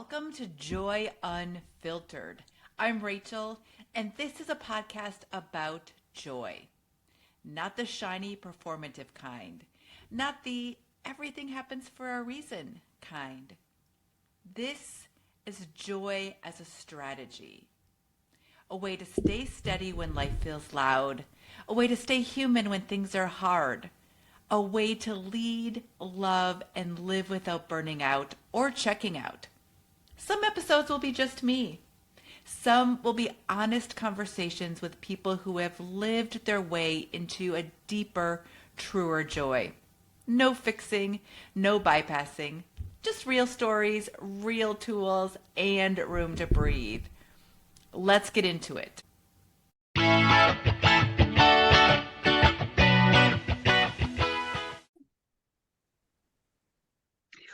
Welcome to Joy Unfiltered. I'm Rachel, and this is a podcast about joy. Not the shiny, performative kind. Not the everything happens for a reason kind. This is joy as a strategy. A way to stay steady when life feels loud. A way to stay human when things are hard. A way to lead, love, and live without burning out or checking out. Some episodes will be just me. Some will be honest conversations with people who have lived their way into a deeper, truer joy. No fixing, no bypassing, just real stories, real tools, and room to breathe. Let's get into it.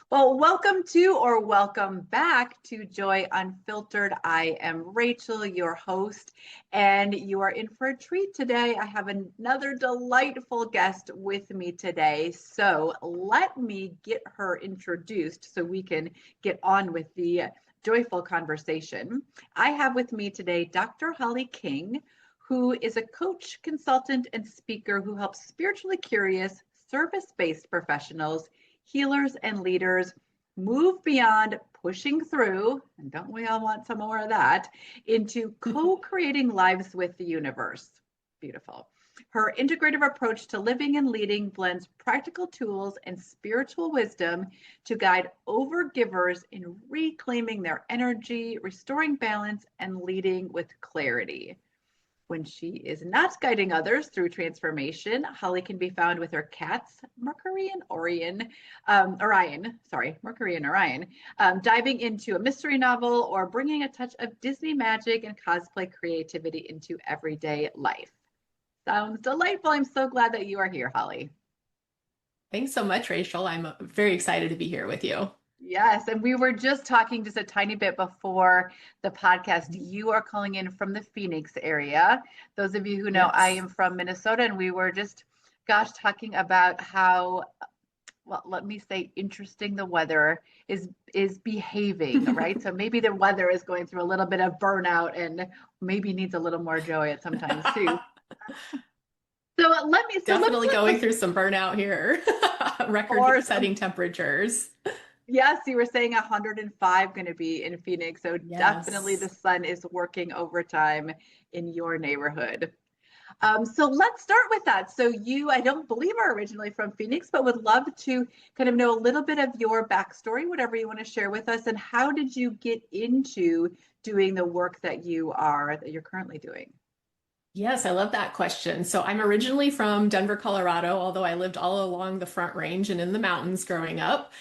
Well, welcome to or welcome back to Joy Unfiltered. I am Rachel, your host, and you are in for a treat today. I have another delightful guest with me today. So let me get her introduced so we can get on with the joyful conversation. I have with me today Dr. Holly King, who is a coach, consultant, and speaker who helps spiritually curious, service-based professionals, healers, and leaders move beyond pushing through, and don't we all want some more of that, into co-creating lives with the universe. Beautiful. Her integrative approach to living and leading blends practical tools and spiritual wisdom to guide overgivers in reclaiming their energy, restoring balance, and leading with clarity. When she is not guiding others through transformation, Holly can be found with her cats, Mercury and Orion, diving into a mystery novel or bringing a touch of Disney magic and cosplay creativity into everyday life. Sounds delightful. I'm so glad that you are here, Holly. Thanks so much, Rachel. I'm very excited to be here with you. Yes, and we were just talking just a tiny bit before the podcast. You are calling in from the Phoenix area. Those of you who know, Yes. I am from Minnesota, and we were just, talking about how, well, let me say, interesting the weather is behaving, right? So maybe the weather is going through a little bit of burnout and maybe needs a little more joy at sometimes too. Definitely going through some burnout here. Record-setting temperatures. Yes, you were saying 105 going to be in Phoenix. So definitely the Yes. sun is working overtime in your neighborhood. So let's start with that. So you, I don't believe, are originally from Phoenix, but would love to kind of know a little bit of your backstory, whatever you want to share with us, and how did you get into doing the work that you're currently doing? Yes, I love that question. So I'm originally from Denver, Colorado, although I lived all along the Front Range and in the mountains growing up.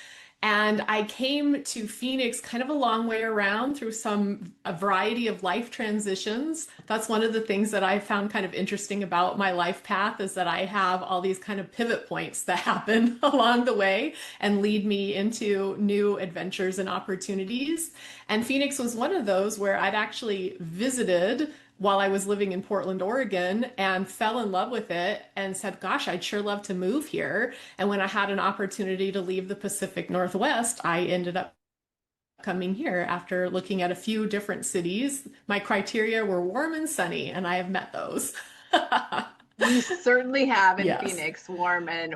And I came to Phoenix kind of a long way around through a variety of life transitions. That's one of the things that I found kind of interesting about my life path is that I have all these kind of pivot points that happen along the way and lead me into new adventures and opportunities. And Phoenix was one of those where I'd actually visited while I was living in Portland, Oregon, and fell in love with it and said, gosh, I'd sure love to move here. And when I had an opportunity to leave the Pacific Northwest, I ended up coming here after looking at a few different cities. My criteria were warm and sunny, and I have met those. You certainly have in Yes. Phoenix, warm and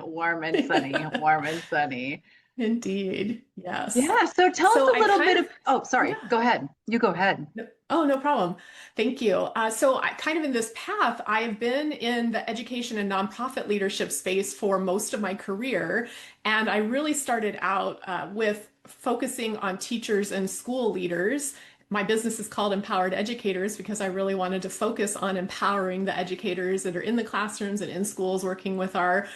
sunny, warm and sunny. Indeed. Yes. Yeah. So tell us a little bit of, oh, sorry, yeah. go ahead. You go ahead. Oh, no problem. Thank you. So I kind of in this path, I have been in the education and nonprofit leadership space for most of my career. And I really started out with focusing on teachers and school leaders. My business is called Empowered Educators because I really wanted to focus on empowering the educators that are in the classrooms and in schools working with our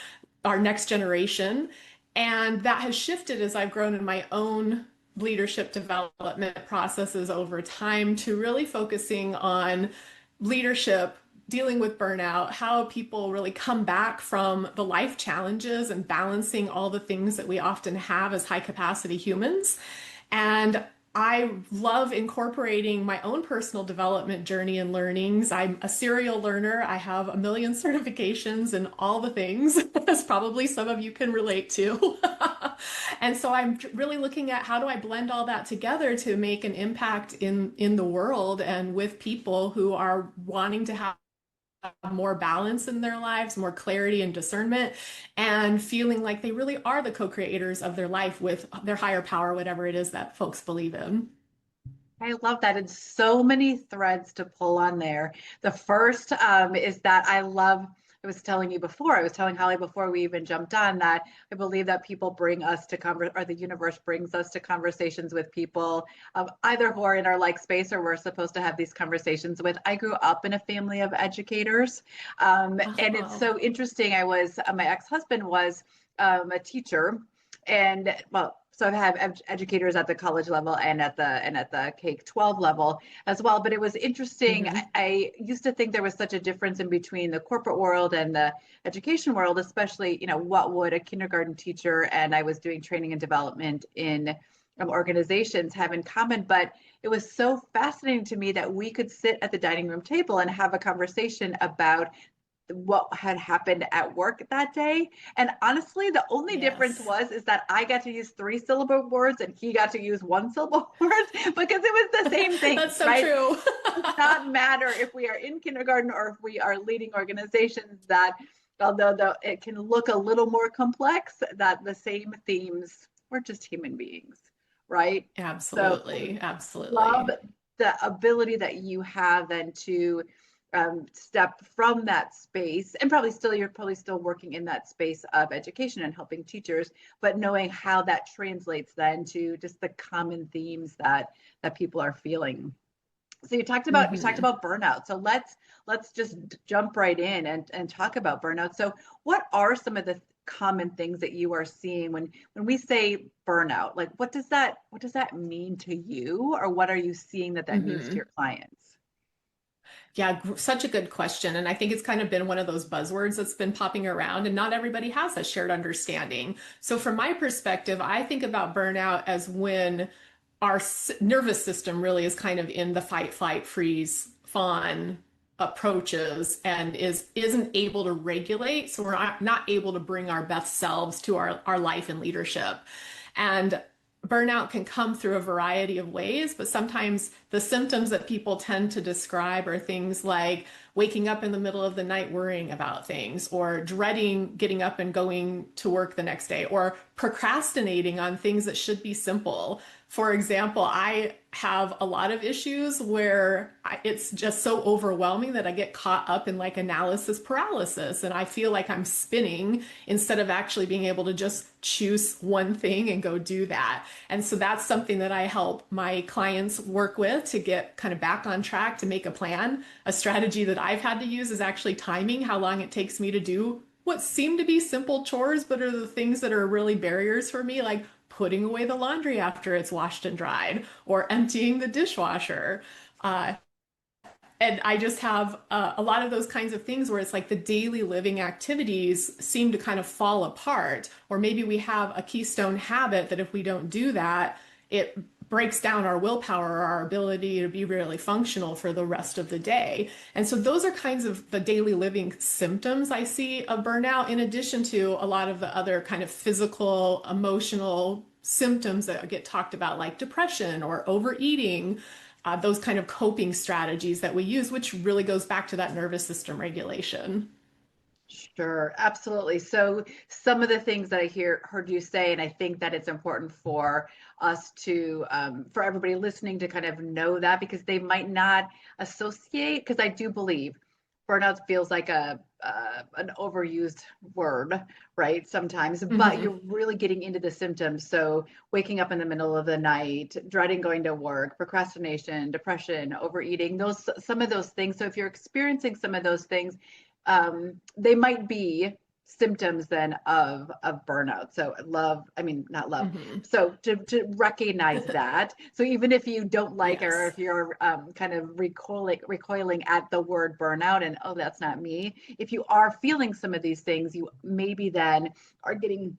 next generation. And that has shifted as I've grown in my own leadership development processes over time to really focusing on leadership, dealing with burnout, how people really come back from the life challenges and balancing all the things that we often have as high capacity humans. And I love incorporating my own personal development journey and learnings. I'm a serial learner. I have a million certifications and all the things, as probably some of you can relate to. And so I'm really looking at how do I blend all that together to make an impact in the world and with people who are wanting to have more balance in their lives, more clarity and discernment, and feeling like they really are the co-creators of their life with their higher power, whatever it is that folks believe in. I love that. It's so many threads to pull on there. The first is that I was telling you before, I was telling Holly before we even jumped on that I believe that people bring us to or the universe brings us to conversations with people either who are in our like space or we're supposed to have these conversations with. I grew up in a family of educators. And it's Oh, so interesting. My ex-husband was a teacher and well, so I have educators at the college level and at the K-12 level as well. But it was interesting. hmm I used to think there was such a difference in between the corporate world and the education world, especially, what would a kindergarten teacher and I was doing training and development in organizations have in common. But it was so fascinating to me that we could sit at the dining room table and have a conversation about what had happened at work that day. And honestly, the only difference yes. was is that I got to use 3-syllable words and he got to use 1-syllable words because it was the same thing, That's so right? true. It does not matter if we are in kindergarten or if we are leading organizations that although it can look a little more complex, that the same themes, we're just human beings, right? So Absolutely. love Absolutely. the ability that you have then to step from that space and you're probably still working in that space of education and helping teachers, but knowing how that translates then to just the common themes that people are feeling. So you talked hmm about burnout. So let's just jump right in and talk about burnout. So what are some of the common things that you are seeing when we say burnout? Like what does that mean to you, or what are you seeing that means to hmm your clients? Yeah, such a good question. And I think it's kind of been one of those buzzwords that's been popping around, and not everybody has a shared understanding. So, from my perspective, I think about burnout as when our nervous system really is kind of in the fight, flight, freeze, fawn approaches and isn't able to regulate. So, we're not able to bring our best selves to our life and leadership. And burnout can come through a variety of ways, but sometimes the symptoms that people tend to describe are things like waking up in the middle of the night worrying about things, or dreading getting up and going to work the next day, or procrastinating on things that should be simple. For example, I have a lot of issues where it's just so overwhelming that I get caught up in like analysis paralysis and I feel like I'm spinning instead of actually being able to just choose one thing and go do that. And so that's something that I help my clients work with to get kind of back on track, to make a plan. A strategy that I've had to use is actually timing how long it takes me to do what seem to be simple chores, but are the things that are really barriers for me, like putting away the laundry after it's washed and dried, or emptying the dishwasher. Uh, and I just have a lot of those kinds of things where it's like the daily living activities seem to kind of fall apart. Or maybe we have a keystone habit that if we don't do that, it breaks down our willpower or our ability to be really functional for the rest of the day. And so those are kinds of the daily living symptoms I see of burnout, in addition to a lot of the other kind of physical, emotional symptoms that get talked about, like depression or overeating, those kind of coping strategies that we use, which really goes back to that nervous system regulation. Sure, absolutely. So some of the things that heard you say, and I think that it's important for us to, for everybody listening to kind of know that because they might not associate, because I do believe burnout feels like an overused word, right? Sometimes, but hmm you're really getting into the symptoms. So waking up in the middle of the night, dreading going to work, procrastination, depression, overeating, those some of those things. So if you're experiencing some of those things, they might be symptoms then of burnout. So I mean, not love. hmm So to recognize that. So even if you don't like or Yes. if you're kind of recoiling at the word burnout and oh, that's not me. If you are feeling some of these things, you maybe then are getting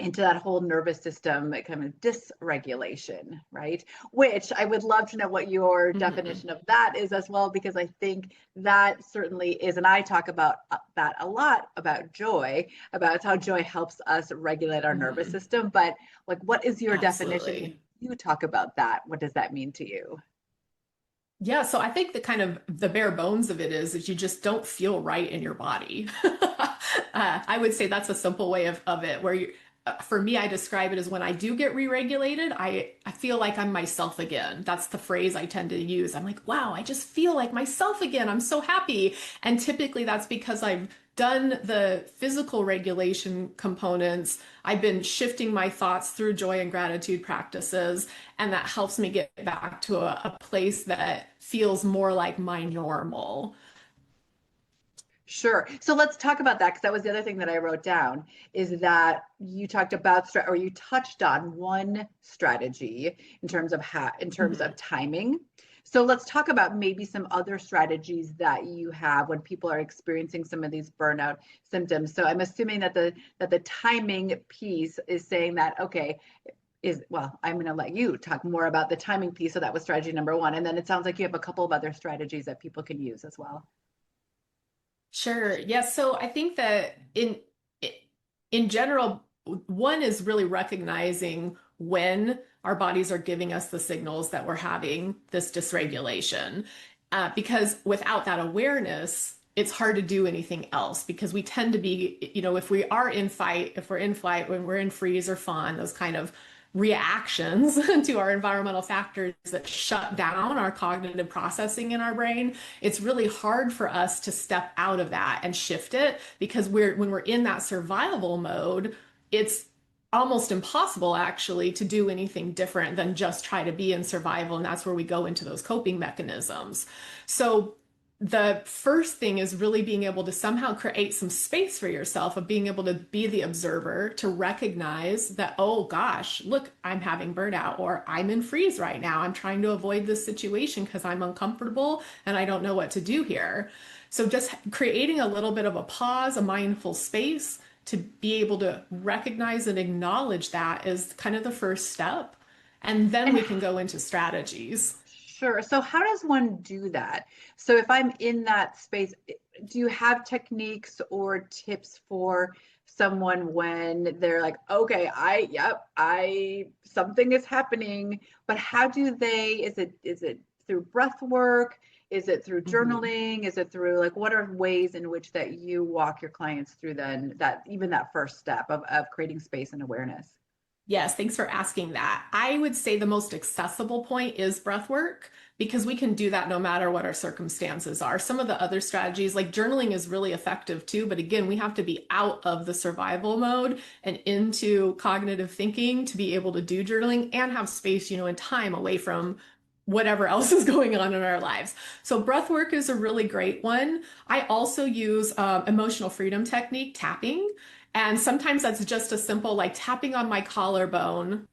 into that whole nervous system kind of dysregulation, right? Which I would love to know what your Mhm. definition of that is as well, because I think that certainly is, and I talk about that a lot about joy, about how joy helps us regulate our nervous Mhm. system. But like, what is your definition when Absolutely. you talk about that? What does that mean to you? Yeah, so I think the kind of the bare bones of it is that you just don't feel right in your body. I would say that's a simple way of it, where for me, I describe it as when I do get re-regulated, I feel like I'm myself again. That's the phrase I tend to use. I'm like, wow, I just feel like myself again. I'm so happy. And typically that's because I've done the physical regulation components. I've been shifting my thoughts through joy and gratitude practices, and that helps me get back to a place that feels more like my normal. Sure. So let's talk about that, because that was the other thing that I wrote down, is that you talked about or you touched on one strategy in terms of Mhm. timing. So let's talk about maybe some other strategies that you have when people are experiencing some of these burnout symptoms. So I'm assuming that the timing piece is saying that, okay, well, I'm going to let you talk more about the timing piece. So that was strategy number one. And then it sounds like you have a couple of other strategies that people can use as well. Sure. Yes. So I think that in general, one is really recognizing when our bodies are giving us the signals that we're having this dysregulation. Because without that awareness, it's hard to do anything else because we tend to be, if we are in fight, if we're in flight, when we're in freeze or fawn, those kind of reactions to our environmental factors that shut down our cognitive processing in our brain, it's really hard for us to step out of that and shift it because when we're in that survival mode, it's almost impossible actually to do anything different than just try to be in survival, and that's where we go into those coping mechanisms. So the first thing is really being able to somehow create some space for yourself of being able to be the observer, to recognize that, oh gosh, look, I'm having burnout, or I'm in freeze right now. I'm trying to avoid this situation because I'm uncomfortable and I don't know what to do here. So just creating a little bit of a pause, a mindful space to be able to recognize and acknowledge that is kind of the first step. And then And we can go into strategies. sure. So how does one do that? So if I'm in that space, do you have techniques or tips for someone when they're like, okay, yep, something is happening, but how do they, is it through breath work? Is it through Mhm. journaling? Is it through like, what are ways in which that you walk your clients through then even that first step of creating space and awareness? Yes, thanks for asking that. I would say the most accessible point is breath work because we can do that no matter what our circumstances are. Some of the other strategies, like journaling, is really effective too. But again, we have to be out of the survival mode and into cognitive thinking to be able to do journaling and have space, and time away from whatever else is going on in our lives. So breath work is a really great one. I also use emotional freedom technique, tapping. And sometimes that's just a simple like tapping on my collarbone,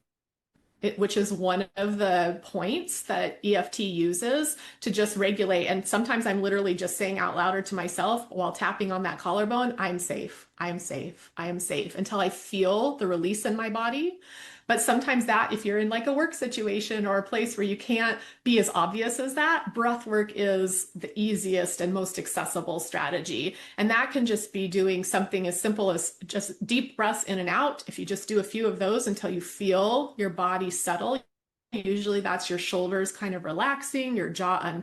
which is one of the points that EFT uses to just regulate. And sometimes I'm literally just saying out louder to myself while tapping on that collarbone, I'm safe, I am safe, I am safe, until I feel the release in my body. But sometimes that, if you're in like a work situation or a place where you can't be as obvious as that, breath work is the easiest and most accessible strategy. And that can just be doing something as simple as just deep breaths in and out. If you just do a few of those until you feel your body settle, usually that's your shoulders kind of relaxing, your jaw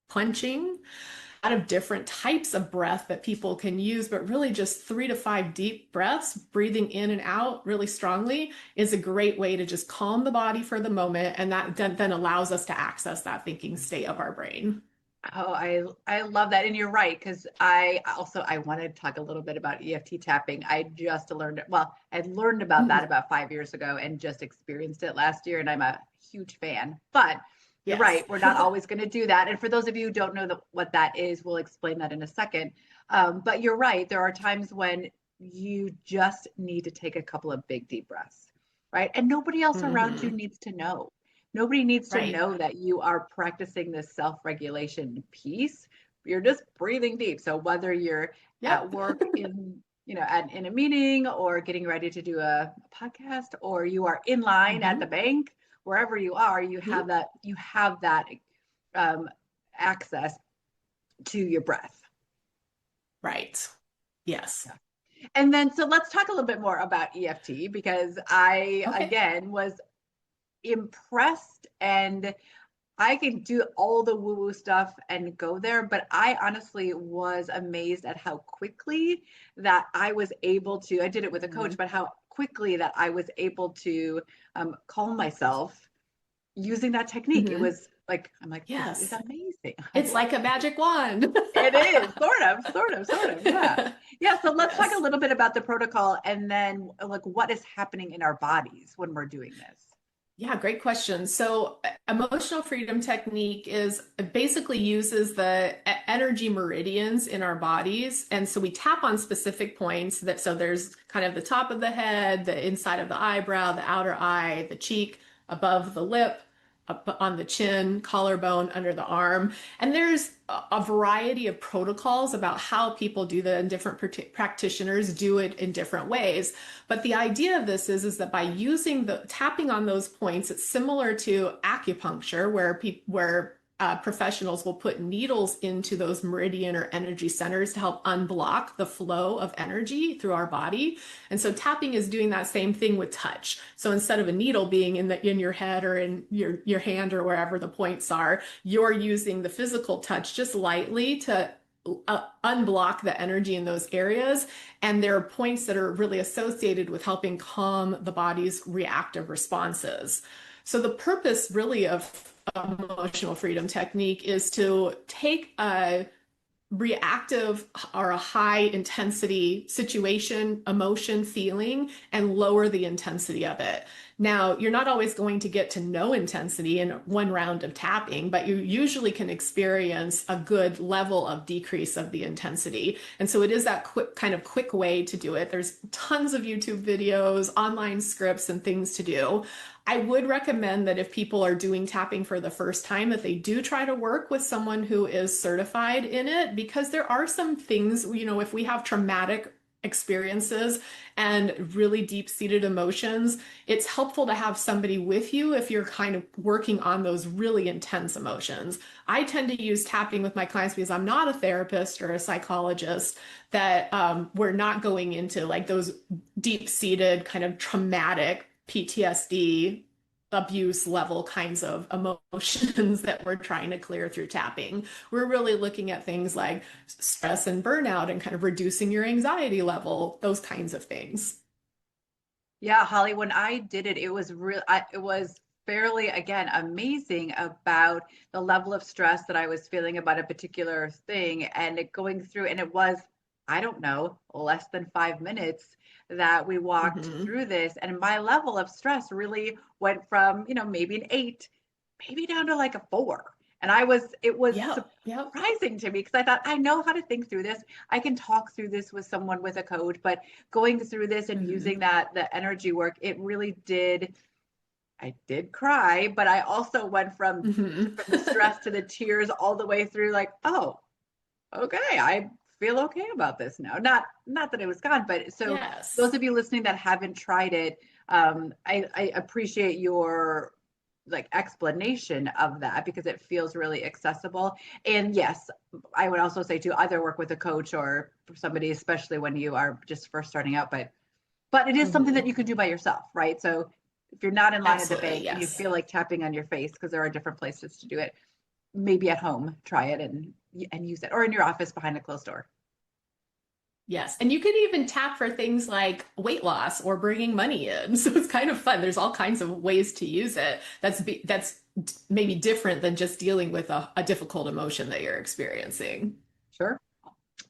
unclenching. A lot of different types of breath that people can use, but really just 3 to 5 deep breaths, breathing in and out really strongly, is a great way to just calm the body for the moment. And that then allows us to access that thinking state of our brain. Oh, I love that. And you're right, because I want to talk a little bit about EFT tapping. I just learned well, I learned about that Mhm. about 5 years ago and just experienced it last year, and I'm a huge fan. But you're Yes. right, we're not always going to do that. And for those of you who don't know what that is, we'll explain that in a second. But you're right, there are times when you just need to take a couple of big deep breaths, right? And nobody else around you Hmm. needs to know. Nobody needs to Right. know that you are practicing this self-regulation piece. You're just breathing deep. So whether you're at Yep. work in in a meeting or getting ready to do a podcast, or you are in line at the bank, wherever you are, you have that access to your breath. Right. Yes. Yeah. And then, so let's talk a little bit more about EFT, because again, was impressed, and I can do all the woo-woo stuff and go there, but I honestly was amazed at how quickly that I was able to, I did it with a coach, but how quickly that I was able to calm myself using that technique. It was like, I'm like, this is amazing. It's like a magic wand. It is, sort of, yeah. Yeah, so let's talk a little bit about the protocol, and then like what is happening in our bodies when we're doing this. Yeah, great question. So emotional freedom technique basically uses the energy meridians in our bodies. And so we tap on specific points so there's kind of the top of the head, the inside of the eyebrow, the outer eye, the cheek, above the lip, up on the chin, collarbone, under the arm. And there's a variety of protocols about how people do that, and different practitioners do it in different ways. But the idea of this is that by tapping on those points, it's similar to acupuncture, where professionals will put needles into those meridian or energy centers to help unblock the flow of energy through our body. And so tapping is doing that same thing with touch. So instead of a needle being in your head or in your hand or wherever the points are, you're using the physical touch just lightly to unblock the energy in those areas. And there are points that are really associated with helping calm the body's reactive responses. So the purpose really of emotional freedom technique is to take a reactive or a high intensity situation, emotion, feeling, and lower the intensity of it. Now, you're not always going to get to no intensity in one round of tapping, but you usually can experience a good level of decrease of the intensity. And so it is that quick way to do it. There's tons of YouTube videos, online scripts, and things to do. I would recommend that if people are doing tapping for the first time, that they do try to work with someone who is certified in it, because there are some things, if we have traumatic experiences and really deep-seated emotions, it's helpful to have somebody with you if you're kind of working on those really intense emotions. I tend to use tapping with my clients because I'm not a therapist or a psychologist, that we're not going into like those deep-seated kind of traumatic PTSD, abuse level kinds of emotions that we're trying to clear through tapping. We're really looking at things like stress and burnout and kind of reducing your anxiety level, those kinds of things. Yeah, Holly, when I did it, it was fairly, again, amazing about the level of stress that I was feeling about a particular thing, and it going through, and it was, I don't know, less than 5 minutes that we walked through this, and my level of stress really went from, maybe an 8, maybe down to like a 4. And it was surprising to me, because I thought, I know how to think through this. I can talk through this with someone, with a coach, but going through this and using the energy work, it really did. I did cry, but I also went from the stress to the tears all the way through, like, oh, okay, I feel okay about this now. Not that it was gone, but so those of you listening that haven't tried it, I appreciate your explanation of that, because it feels really accessible. And yes, I would also say to either work with a coach or somebody, especially when you are just first starting out, but it is something that you can do by yourself, right? So if you're not in line at the bank and you feel like tapping on your face, because there are different places to do it, maybe at home, try it and use it, or in your office behind a closed door. Yes. And you can even tap for things like weight loss or bringing money in. So it's kind of fun. There's all kinds of ways to use it. That's maybe different than just dealing with a difficult emotion that you're experiencing. Sure.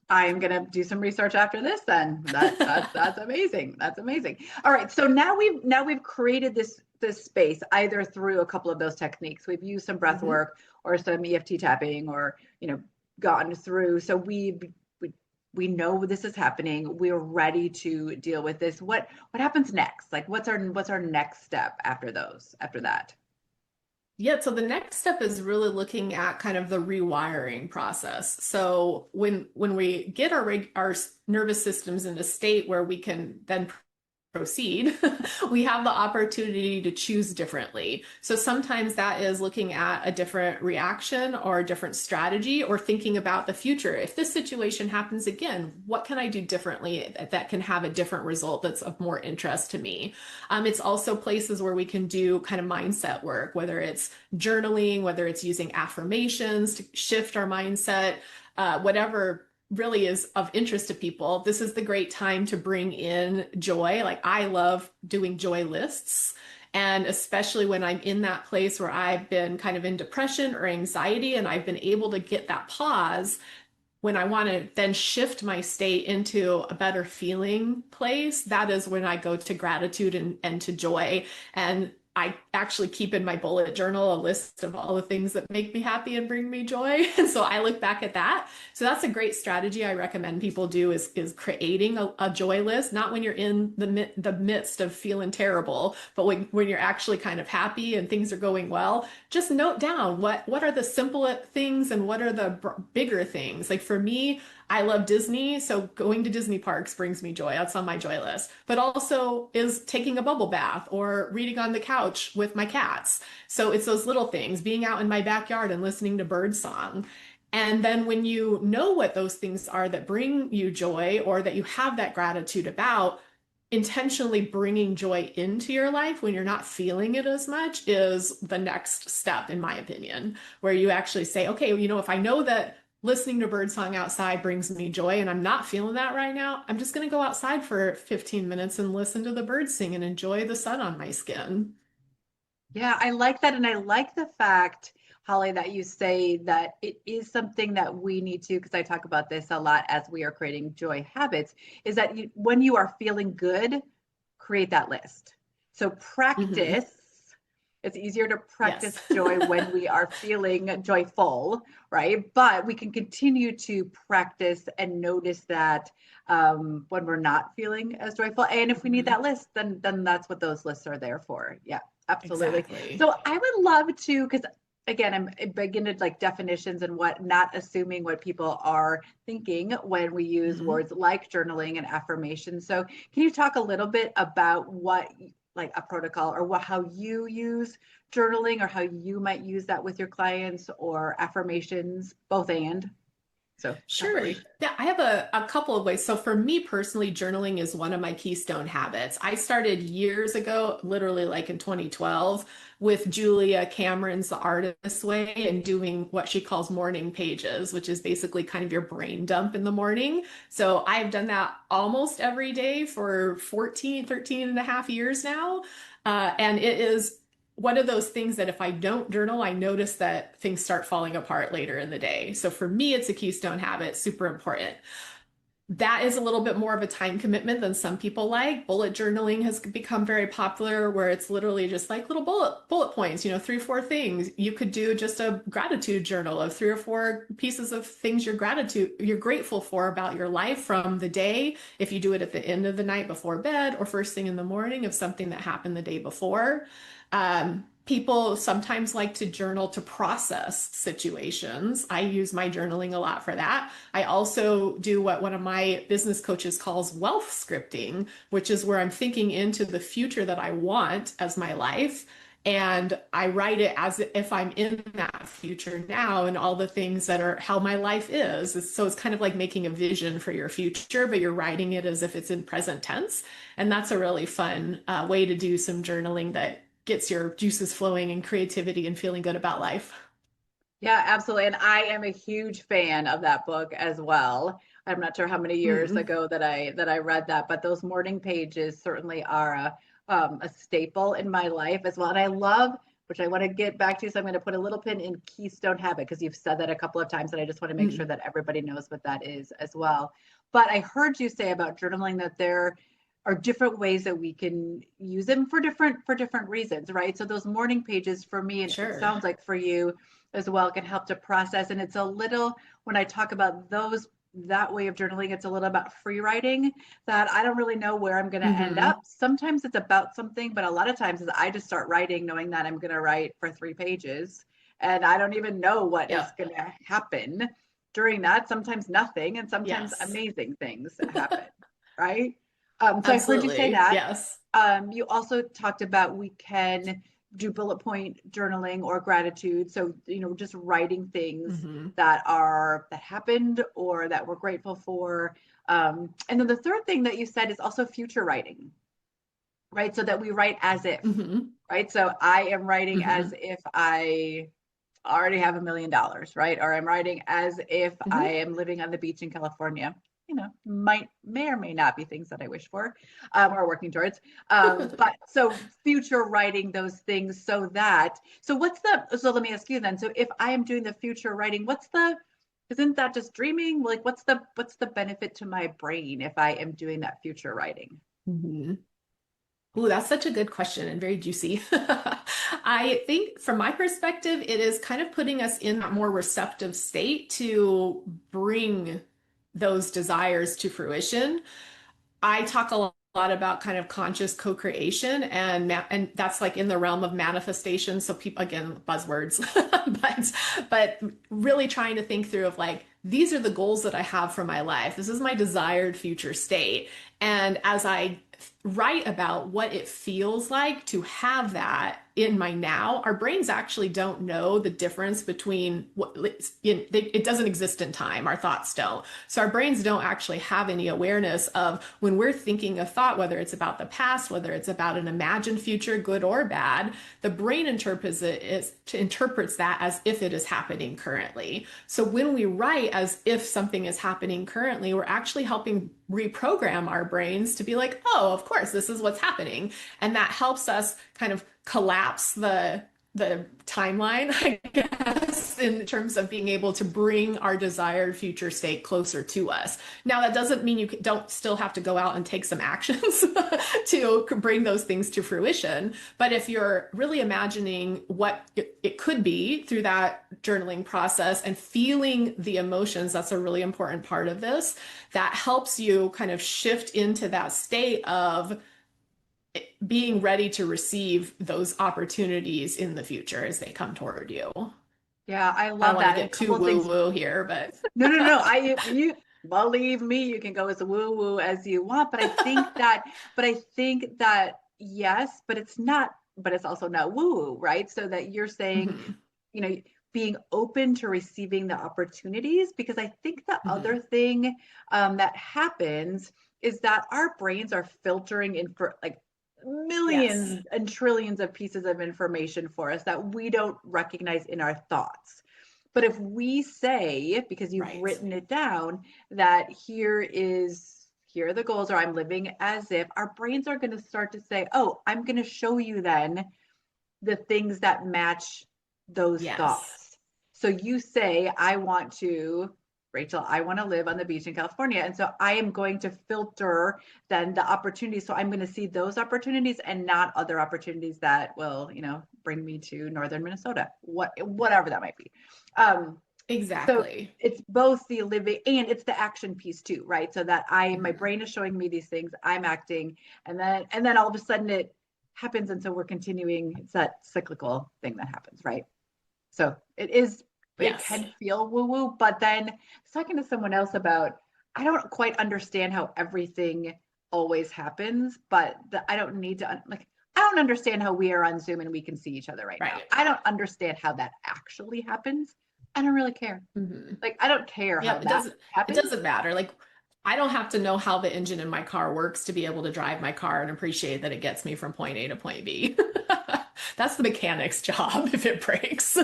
I'm going to do some research after this then. That's amazing. That's amazing. All right. So now we've created this space, either through a couple of those techniques. We've used some breath work or some EFT tapping, or, gotten through. So we know this is happening. We're ready to deal with this. What happens next? Like, what's our next step after that? Yeah, so the next step is really looking at kind of the rewiring process. So when we get our nervous systems in a state where we can then proceed, we have the opportunity to choose differently. So sometimes that is looking at a different reaction or a different strategy or thinking about the future. If this situation happens again, what can I do differently that can have a different result that's of more interest to me? It's also places where we can do kind of mindset work, whether it's journaling, whether it's using affirmations to shift our mindset, whatever really is of interest to people. This is the great time to bring in joy. Like I love doing joy lists. And especially when I'm in that place where I've been kind of in depression or anxiety and I've been able to get that pause, when I want to then shift my state into a better feeling place, that is when I go to gratitude and to joy. And I actually keep in my bullet journal a list of all the things that make me happy and bring me joy. And so I look back at that. So that's a great strategy I recommend people do is creating a joy list, not when you're in the midst of feeling terrible, but when you're actually kind of happy and things are going well. Just note down what are the simple things and what are the bigger things. Like for me, I love Disney, so going to Disney parks brings me joy. That's on my joy list. But also is taking a bubble bath or reading on the couch with my cats. So it's those little things, being out in my backyard and listening to bird song. And then when you know what those things are that bring you joy or that you have that gratitude about, intentionally bringing joy into your life when you're not feeling it as much is the next step, in my opinion, where you actually say, okay, if I know that listening to birdsong outside brings me joy and I'm not feeling that right now, I'm just going to go outside for 15 minutes and listen to the birds sing and enjoy the sun on my skin. Yeah, I like that. And I like the fact, Holly, that you say that it is something that we need to, because I talk about this a lot as we are creating joy habits, is that when you are feeling good, create that list. So Hmm. practice. It's easier to Yes. practice joy when we are feeling joyful, right? But we can continue to practice and notice that when we're not feeling as joyful. And if we need Mhm. that list, then that's what those lists are there for. Yeah, absolutely. Exactly. So I would love to, because again, I'm big into like definitions and what, not assuming what people are thinking when we use Mhm. words like journaling and affirmation. So can you talk a little bit about what like a protocol or how you use journaling or how you might use that with your clients or affirmations, both and so Sure. definitely. Yeah, I have a couple of ways. So for me personally, journaling is one of my keystone habits. I started years ago, literally like in 2012, with Julia Cameron's The Artist's Way and doing what she calls morning pages, which is basically kind of your brain dump in the morning. So I've done that almost every day for 13 and a half years now. And it is one of those things that if I don't journal, I notice that things start falling apart later in the day. So for me, it's a keystone habit, super important. That is a little bit more of a time commitment than some people like. Bullet journaling has become very popular where it's literally just like little bullet points, 3 or 4 things. You could do just a gratitude journal of 3 or 4 pieces of things you're grateful for about your life from the day. If you do it at the end of the night before bed or first thing in the morning of something that happened the day before. People sometimes like to journal to process situations. I use my journaling a lot for that. I also do what one of my business coaches calls wealth scripting, which is where I'm thinking into the future that I want as my life. And I write it as if I'm in that future now and all the things that are how my life is. So it's kind of like making a vision for your future, but you're writing it as if it's in present tense. And that's a really fun way to do some journaling that gets your juices flowing and creativity and feeling good about life. Yeah, absolutely. And I am a huge fan of that book as well. I'm not sure how many years Mm, ago that I read that, but those morning pages certainly are a staple in my life as well. And I love, which I want to get back to, so I'm going to put a little pin in Keystone Habit because you've said that a couple of times, and I just want to make sure mm, that everybody knows what that is as well. But I heard you say about journaling that there are different ways that we can use them for different reasons, right? So those morning pages for me, and it sure. sounds like for you as well, can help to process. And it's a little, when I talk about those that way of journaling, it's a little about free writing, that I don't really know where I'm going to end Hmm. up. Sometimes it's about something, but a lot of times I just start writing knowing that I'm going to write for 3 pages and I don't even know what is Yep. going to happen during that. Sometimes nothing, and sometimes Yes. amazing things happen, right? So I heard you say Absolutely. that. Yes. You also talked about we can do bullet point journaling or gratitude. So, just writing things Hmm. that happened or that we're grateful for. And then the third thing that you said is also future writing, right? So that we write as if, Hmm. right? So I am writing as Hmm. if I already have $1 million, right? Or I'm writing as if I Hmm. am living on the beach in California. May or may not be things that I wish for or working towards. But so future writing those things so let me ask you then. So if I am doing the future writing, isn't that just dreaming? Like what's the benefit to my brain if I am doing that future writing? Hmm. Ooh, that's such a good question and very juicy. I think from my perspective, it is kind of putting us in a more receptive state to bring those desires to fruition. I talk a lot about kind of conscious co-creation and that's like in the realm of manifestation. So people, again, buzzwords, but really trying to think through of like, these are the goals that I have for my life. This is my desired future state. And as I write about what it feels like to have that in my now, our brains actually don't know the difference between it doesn't exist in time. Our thoughts don't. So our brains don't actually have any awareness of when we're thinking a thought, whether it's about the past, whether it's about an imagined future, good or bad, the brain interprets that as if it is happening currently. So when we write as if something is happening currently, we're actually helping reprogram our brains to be like, oh, of course, this is what's happening. And that helps us kind of collapse the timeline, I guess, in terms of being able to bring our desired future state closer to us. Now, that doesn't mean you don't still have to go out and take some actions to bring those things to fruition. But if you're really imagining what it could be through that journaling process and feeling the emotions, that's a really important part of this. That helps you kind of shift into that state of being ready to receive those opportunities in the future as they come toward you. Yeah, I I don't love want to that. And a get too couple of things. woo-woo here, but No, no, no. You believe me, you can go as woo woo as you want, but I think that yes, but it's also not woo woo, right? So that you're saying, mhm, you know, being open to receiving the opportunities, because I think the other mhm. thing that happens is that our brains are filtering in for like Yes, millions and trillions of pieces of information for us that we don't recognize in our thoughts. But if we say, because you've right. written it down, that here are the goals, or I'm living as if, our brains are going to start to say, oh, I'm going to show you then the things that match those Yes. thoughts. So you say, Rachel, I want to live on the beach in California. And so I am going to filter then the opportunities. So I'm going to see those opportunities and not other opportunities that will, bring me to northern Minnesota, whatever that might be. So Exactly. it's both the living and it's the action piece too, right? So that my Mhm. brain is showing me these things, I'm acting, and then all of a sudden it happens, and so we're continuing. It's that cyclical thing that happens, right? So it Yes. can feel woo woo, but then talking to someone else about, I don't quite understand how everything always happens, but I don't need to like. I don't understand how we are on Zoom and we can see each other right now. Right. I don't understand how that actually happens. I don't really care. Mhm. Like, I don't care how Yep, that it happens. doesn't matter. Like I don't have to know how the engine in my car works to be able to drive my car and appreciate that it gets me from point A to point B. That's the mechanic's job if it breaks.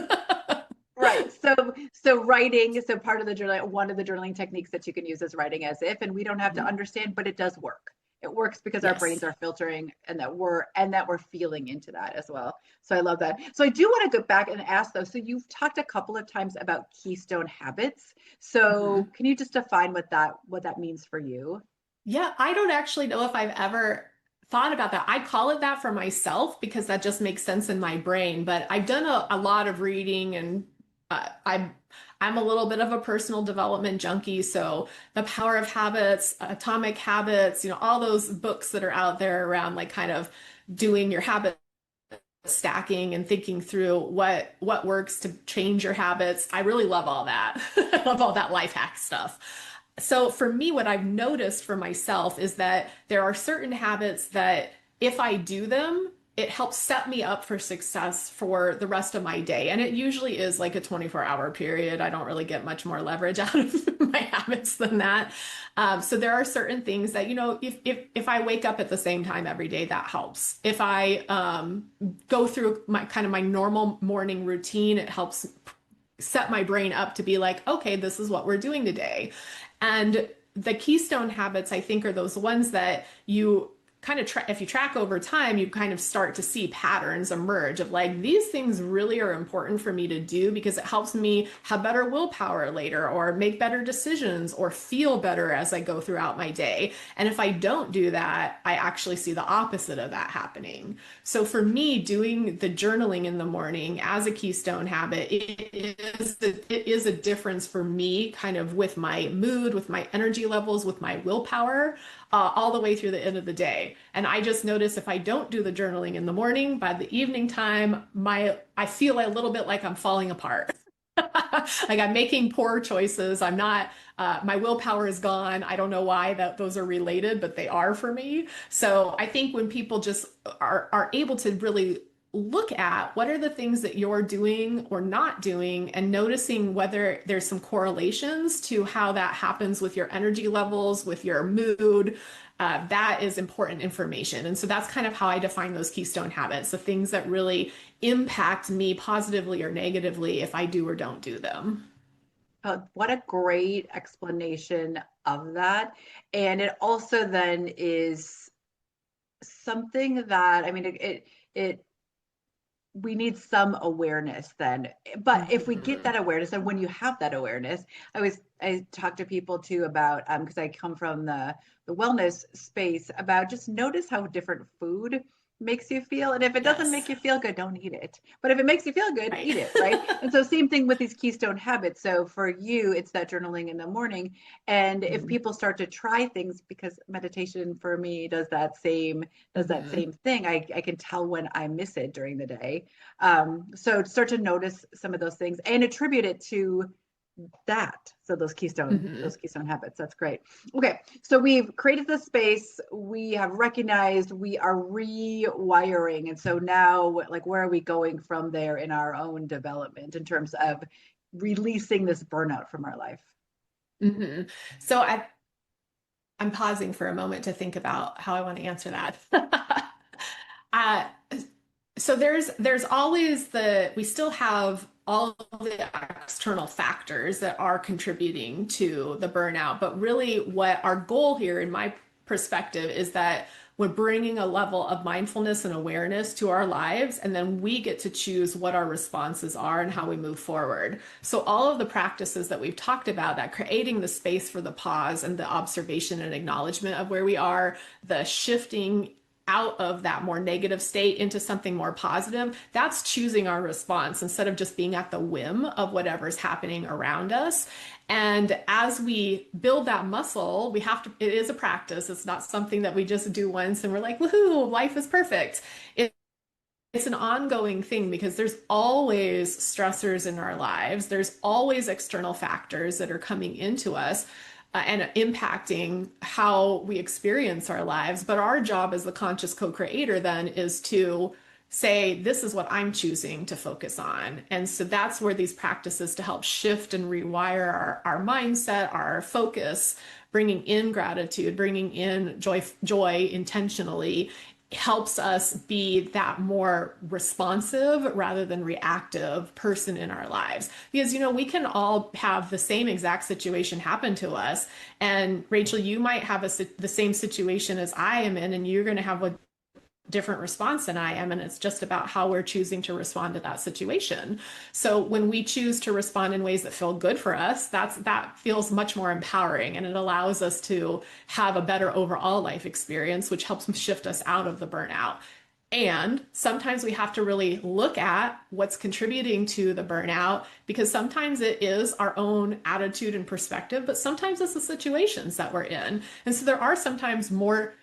Right. So part of the journaling, one of the journaling techniques that you can use is writing as if, and we don't have to Mhm. understand, but it does work. It works because our brains Yes. are filtering and that we're feeling into that as well. So I love that. So I do want to go back and ask though. So you've talked a couple of times about keystone habits. So Mhm. can you just define what that means for you? Yeah, I don't actually know if I've ever thought about that. I call it that for myself because that just makes sense in my brain. But I've done a lot of reading and I I'm a little bit of a personal development junkie. So The Power of Habits, Atomic Habits, all those books that are out there around like kind of doing your habit stacking and thinking through what works to change your habits. I really love all that. I love all that life hack stuff. So for me, what I've noticed for myself is that there are certain habits that if I do them, it helps set me up for success for the rest of my day. And it usually is like a 24-hour period. I don't really get much more leverage out of my habits than that. So there are certain things that, if I wake up at the same time every day, that helps. If I go through my normal morning routine, it helps set my brain up to be like, okay, this is what we're doing today. And the keystone habits, I think, are those ones that you kind of if you track over time, you kind of start to see patterns emerge of like, these things really are important for me to do because it helps me have better willpower later or make better decisions or feel better as I go throughout my day. And if I don't do that, I actually see the opposite of that happening. So for me, doing the journaling in the morning as a keystone habit, it is a difference for me kind of with my mood, with my energy levels, with my willpower, all the way through the end of the day. And I just notice if I don't do the journaling in the morning, by the evening time, I feel a little bit like I'm falling apart. Like I'm making poor choices. I'm not, my willpower is gone. I don't know why those are related, but they are for me. So I think when people just are able to really look at what are the things that you're doing or not doing and noticing whether there's some correlations to how that happens with your energy levels, with your mood, that is important information. And so that's kind of how I define those keystone habits, the things that really impact me positively or negatively if I do or don't do them. What a great explanation of that. And it also then is something that, I mean, it we need some awareness then. But if we get Mhm. that awareness, and when you have that awareness, I talk to people too about because I come from the wellness space, about just notice how different food makes you feel. And if it doesn't Yes, make you feel good, don't eat it. But if it makes you feel good, right. eat it, right? And so same thing with these keystone habits. So for you, it's that journaling in the morning. And if Mhm. people start to try things, because meditation for me does that same Mhm. thing, I can tell when I miss it during the day. So start to notice some of those things and attribute it to that. So those Mhm. keystone habits. That's great. Okay, so we've created the space. We have recognized we are rewiring, and so now, like, where are we going from there in our own development in terms of releasing this burnout from our life? Mhm. So I'm pausing for a moment to think about how I want to answer that. uh, so there's always we still have all of the external factors that are contributing to the burnout, but really what our goal here in my perspective is that we're bringing a level of mindfulness and awareness to our lives, and then we get to choose what our responses are and how we move forward. So all of the practices that we've talked about, that creating the space for the pause and the observation and acknowledgement of where we are, the shifting out of that more negative state into something more positive, that's choosing our response instead of just being at the whim of whatever's happening around us. And as we build that muscle, it is a practice. It's not something that we just do once and we're like, woohoo, life is perfect. It's an ongoing thing because there's always stressors in our lives. There's always external factors that are coming into us and impacting how we experience our lives. But our job as the conscious co-creator then is to say, this is what I'm choosing to focus on. And so that's where these practices to help shift and rewire our mindset, our focus, bringing in gratitude, bringing in joy intentionally helps us be that more responsive rather than reactive person in our lives. Because, we can all have the same exact situation happen to us. And Rachel, you might have the same situation as I am in, and you're going to have a different response than I am. And it's just about how we're choosing to respond to that situation. So when we choose to respond in ways that feel good for us, that feels much more empowering, and it allows us to have a better overall life experience, which helps shift us out of the burnout. And sometimes we have to really look at what's contributing to the burnout because sometimes it is our own attitude and perspective, but sometimes it's the situations that we're in. And so there are sometimes more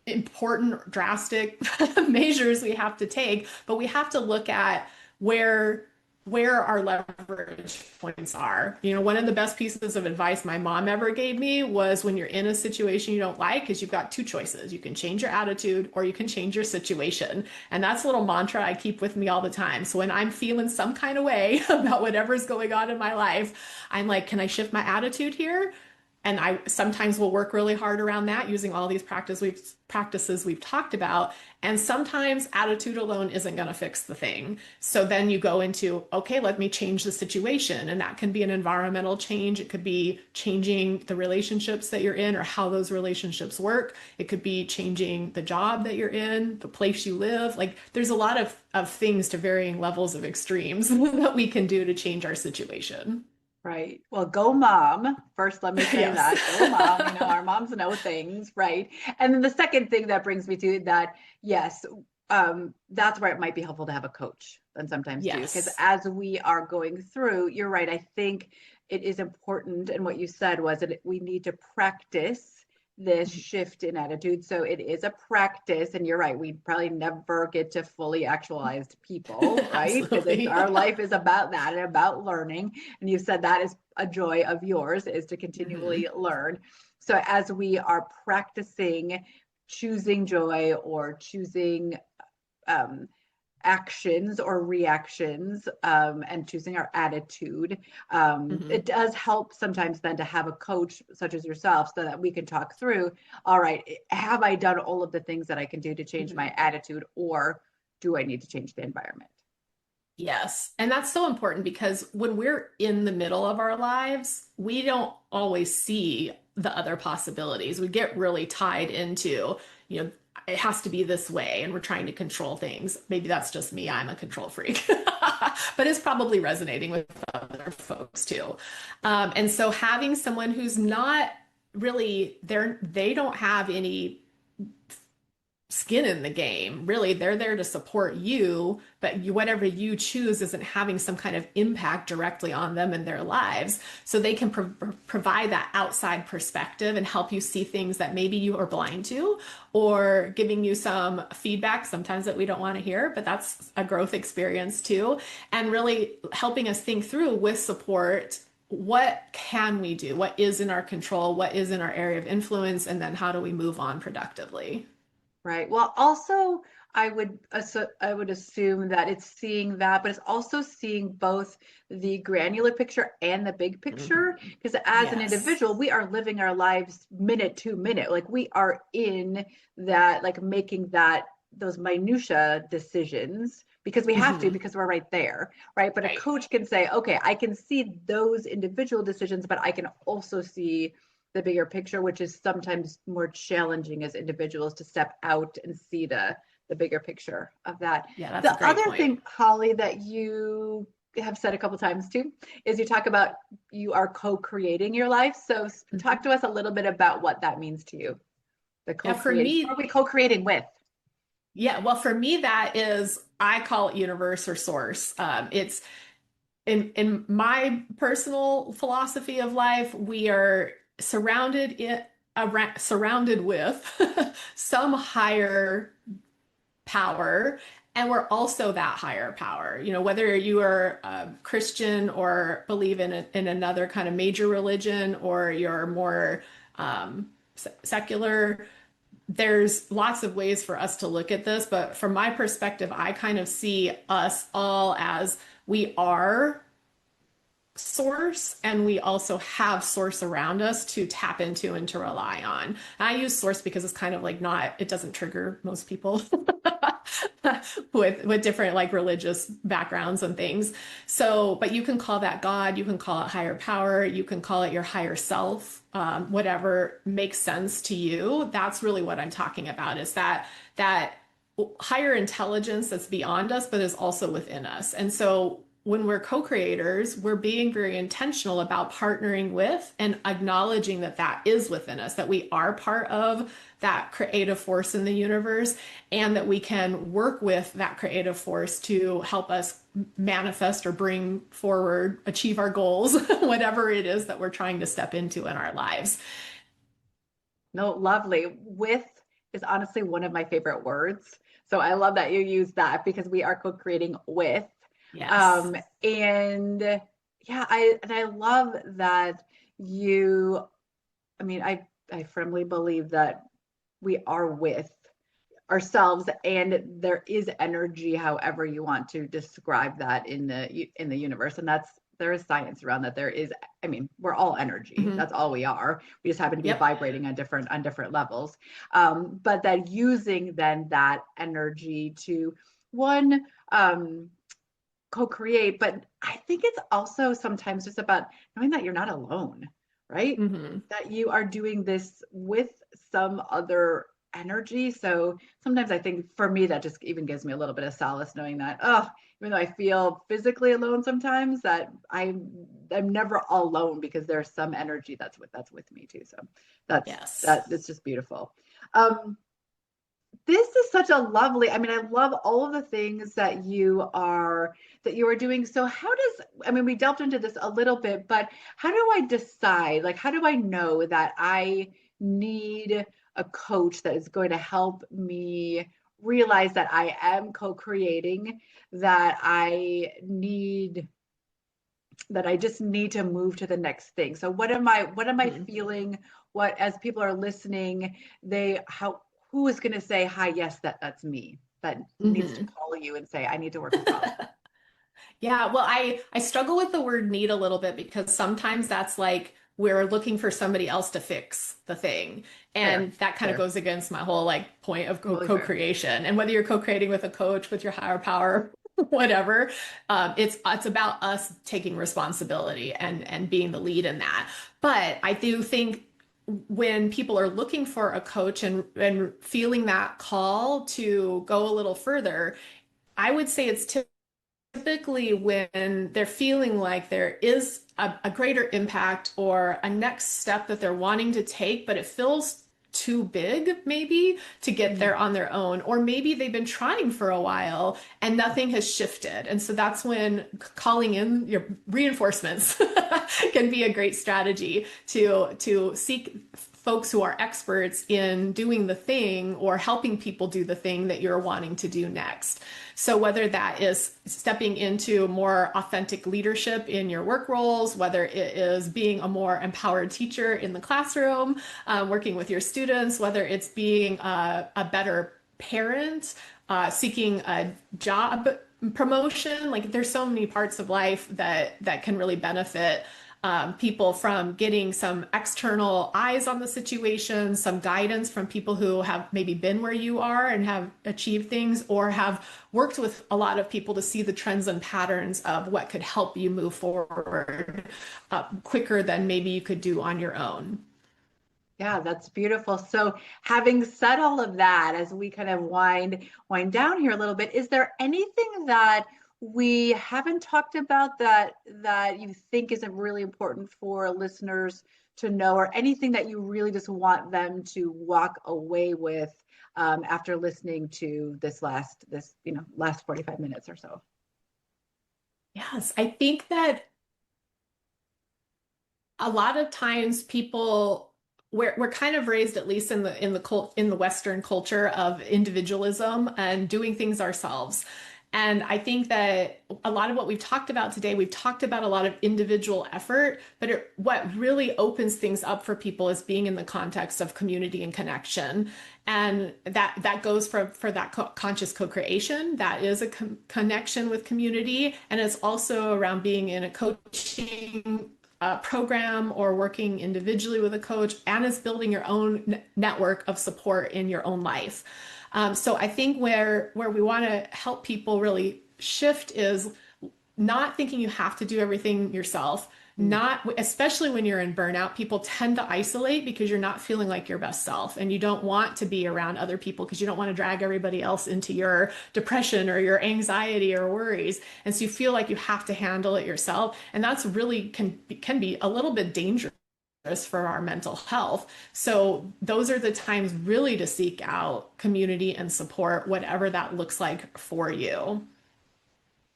important, drastic measures we have to take, but we have to look at where our leverage points are. You know, one of the best pieces of advice my mom ever gave me was when you're in a situation you don't like, is you've got two choices. You can change your attitude or you can change your situation. And that's a little mantra I keep with me all the time. So when I'm feeling some kind of way about whatever's going on in my life, I'm like, can I shift my attitude here? And I sometimes will work really hard around that using all these practices we've talked about. And sometimes attitude alone isn't going to fix the thing. So then you go into, okay, let me change the situation. And that can be an environmental change. It could be changing the relationships that you're in or how those relationships work. It could be changing the job that you're in, the place you live. Like there's a lot of things to varying levels of extremes that we can do to change our situation. Right. Well, go mom. First, let me say Yes. that. Go mom. You know, our moms know things, right? And then the second thing that brings me to that, yes, that's where it might be helpful to have a coach and sometimes too, because Yes. as we are going through, you're right. I think it is important. And what you said was that we need to practice this shift in attitude. So it is a practice. And you're right. We probably never get to fully actualized people, right? Because it's Absolutely. our life is about that and about learning. And you said that is a joy of yours, is to Mhm. continually learn. So as we are practicing choosing joy or choosing um, actions or reactions, and choosing our attitude, Mhm. it does help sometimes then to have a coach such as yourself so that we can talk through, all right, have I done all of the things that I can do to change my Mhm. attitude, or do I need to change the environment? Yes. And that's so important because when we're in the middle of our lives, we don't always see the other possibilities. We get really tied into, you know, it has to be this way, and we're trying to control things. Maybe that's just me. I'm a control freak, but it's probably resonating with other folks too. And so having someone who's not really there, they don't have any skin in the game. Really, they're there to support you, but whatever you choose isn't having some kind of impact directly on them and their lives. So they can provide that outside perspective and help you see things that maybe you are blind to, or giving you some feedback sometimes that we don't want to hear, but that's a growth experience too. And really helping us think through with support, what can we do? What is in our control? What is in our area of influence? And then how do we move on productively? Right. Well, also, I would assume that it's seeing that, but it's also seeing both the granular picture and the big picture. Mhm. Because as an Yes. individual, we are living our lives minute to minute. Like we are in that, like making those minutia decisions because we have to, Hmm. because we're right there, right? But a Right. coach can say, okay, I can see those individual decisions, but I can also see the bigger picture, which is sometimes more challenging as individuals to step out and see the bigger picture of that. Yeah, that's a The great other point. thing, Holly, that you have said a couple times too, is you talk about you are co-creating your life. So talk Mhm. to us a little bit about what that means to you. The Yeah, for co-creating. Who are me, we co-creating with? yeah, well, for me, that is, I call it universe or source. It's in my personal philosophy of life, we are surrounded with some higher power, and we're also that higher power. You know, whether you are Christian or believe in another kind of major religion, or you're more secular, there's lots of ways for us to look at this. But from my perspective, I kind of see us all as we are source, and we also have source around us to tap into and to rely on. And I use source because it's kind of like, not, it doesn't trigger most people with different like religious backgrounds and things. So, but you can call that God, you can call it higher power, you can call it your higher self, whatever makes sense to you. That's really what I'm talking about, is that higher intelligence that's beyond us, but is also within us. And so when we're co-creators, we're being very intentional about partnering with and acknowledging that that is within us, that we are part of that creative force in the universe, and that we can work with that creative force to help us manifest or bring forward, achieve our goals, whatever it is that we're trying to step into in our lives. No, lovely. With is honestly one of my favorite words. So I love that you use that because we are co-creating with. Yes. And yeah, I love that you, I mean, I firmly believe that we are with ourselves and there is energy, however you want to describe that in the universe. And that's there is science around that. There is, I mean, we're all energy. Hmm. That's all we are. We just happen to be Yep. vibrating on different levels. But that using then that energy to one co-create, but I think it's also sometimes just about knowing that you're not alone, right? Hmm. That you are doing this with some other energy. So sometimes I think for me that just even gives me a little bit of solace knowing that, oh, even though I feel physically alone sometimes, that I'm never alone because there's some energy that's with me too. So Yes. that's just beautiful. Um, this is such a lovely, I mean, I love all of the things that you are doing. So how does, I mean, we delved into this a little bit, but how do I decide, like, how do I know that I need a coach that is going to help me realize that I am co-creating, that I just need to move to the next thing. So what am I Mhm. feeling? What, as people are listening, who is going to say, hi, yes, that's me, that needs to Mhm. call you and say, I need to work with Rob. Yeah, well, I struggle with the word need a little bit because sometimes that's like we're looking for somebody else to fix the thing. Fair, And that kind of fair, goes against my whole like point of totally fair. co-creation. And whether you're co-creating with a coach, with your higher power, whatever, it's about us taking responsibility and being the lead in that. But I do think when people are looking for a coach and feeling that call to go a little further, I would say it's typically when they're feeling like there is a greater impact or a next step that they're wanting to take, but it feels too big maybe to get Mm, there on their own, or maybe they've been trying for a while and nothing has shifted. And so that's when calling in your reinforcements can be a great strategy to seek folks who are experts in doing the thing or helping people do the thing that you're wanting to do next. So whether that is stepping into more authentic leadership in your work roles, whether it is being a more empowered teacher in the classroom, working with your students, whether it's being a better parent, seeking a job promotion, like there's so many parts of life that can really benefit people from getting some external eyes on the situation, some guidance from people who have maybe been where you are and have achieved things, or have worked with a lot of people to see the trends and patterns of what could help you move forward quicker than maybe you could do on your own. yeah, that's beautiful. So having said all of that, as we kind of wind down here a little bit, is there anything that we haven't talked about that you think isn't really important for listeners to know, or anything that you really just want them to walk away with after listening to last 45 minutes or so? Yes, I think that a lot of times people we're kind of raised, at least in the Western culture, of individualism and doing things ourselves. And I think that a lot of what we've talked about today, we've talked about a lot of individual effort, but what really opens things up for people is being in the context of community and connection. And that goes for that conscious co-creation. That is a connection with community. And it's also around being in a coaching program or working individually with a coach, and is building your own network of support in your own life. So I think where we want to help people really shift is not thinking you have to do everything yourself, Mm. not, especially when you're in burnout, people tend to isolate because you're not feeling like your best self and you don't want to be around other people because you don't want to drag everybody else into your depression or your anxiety or worries. And so you feel like you have to handle it yourself. And that's really can be a little bit dangerous for our mental health. So those are the times really to seek out community and support, whatever that looks like for you.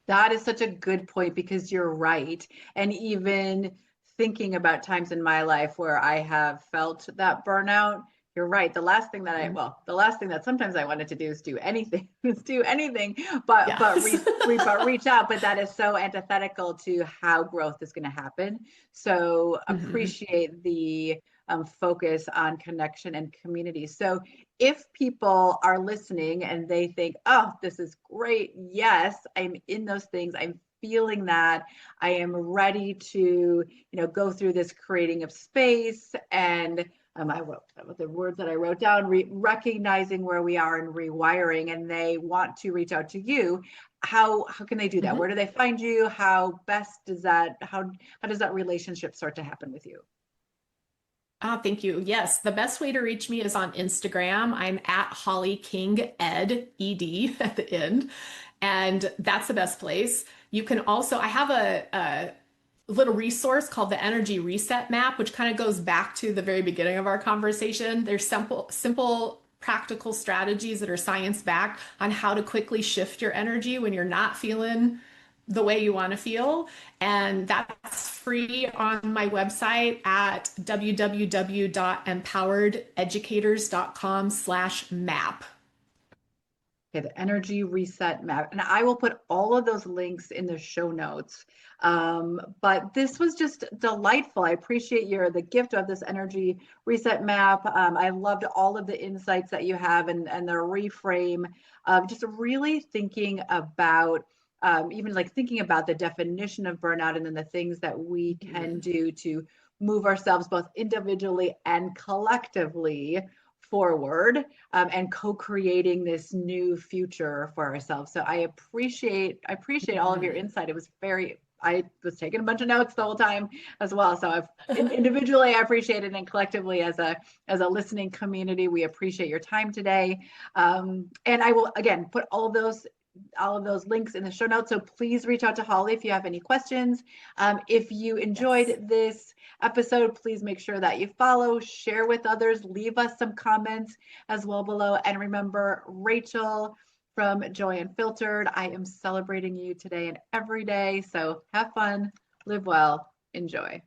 That is such a good point because you're right. And even thinking about times in my life where I have felt that burnout, you're right. The last thing that the last thing that sometimes I wanted to do is do anything, is do anything, Yes. but reach out. But that is so antithetical to how growth is going to happen. So Mhm. appreciate the focus on connection and community. So if people are listening and they think, oh, this is great. Yes, I'm in those things. I'm feeling that. I am ready to, go through this creating of space. And I wrote the words that I wrote down, recognizing where we are and rewiring, and they want to reach out to you. How can they do that? Mhm. Where do they find you? How best does that, how does that relationship start to happen with you? Ah, thank you. Yes, the best way to reach me is on Instagram. I'm at Holly King Ed, ED at the end, and that's the best place. You can also, I have a little resource called the Energy Reset Map, which kind of goes back to the very beginning of our conversation. There's simple, practical strategies that are science backed on how to quickly shift your energy when you're not feeling the way you want to feel. And that's free on my website at www.empowerededucators.com/map. Okay, the energy reset map. And I will put all of those links in the show notes. But this was just delightful. I appreciate the gift of this energy reset map. I loved all of the insights that you have and the reframe of just really thinking about even like thinking about the definition of burnout and then the things that we can Mhm. do to move ourselves both individually and collectively forward, and co-creating this new future for ourselves. So I appreciate all of your Mhm. insight. It was very I was taking a bunch of notes the whole time as well. So I've individually I appreciate it, and collectively as a listening community, we appreciate your time today. And I will again put all of those links in the show notes. So please reach out to Holly if you have any questions. If you Yes. enjoyed this episode, please make sure that you follow, share with others, leave us some comments as well below. And remember, Rachel from Joy Unfiltered, I am celebrating you today and every day. So have fun, live well, enjoy.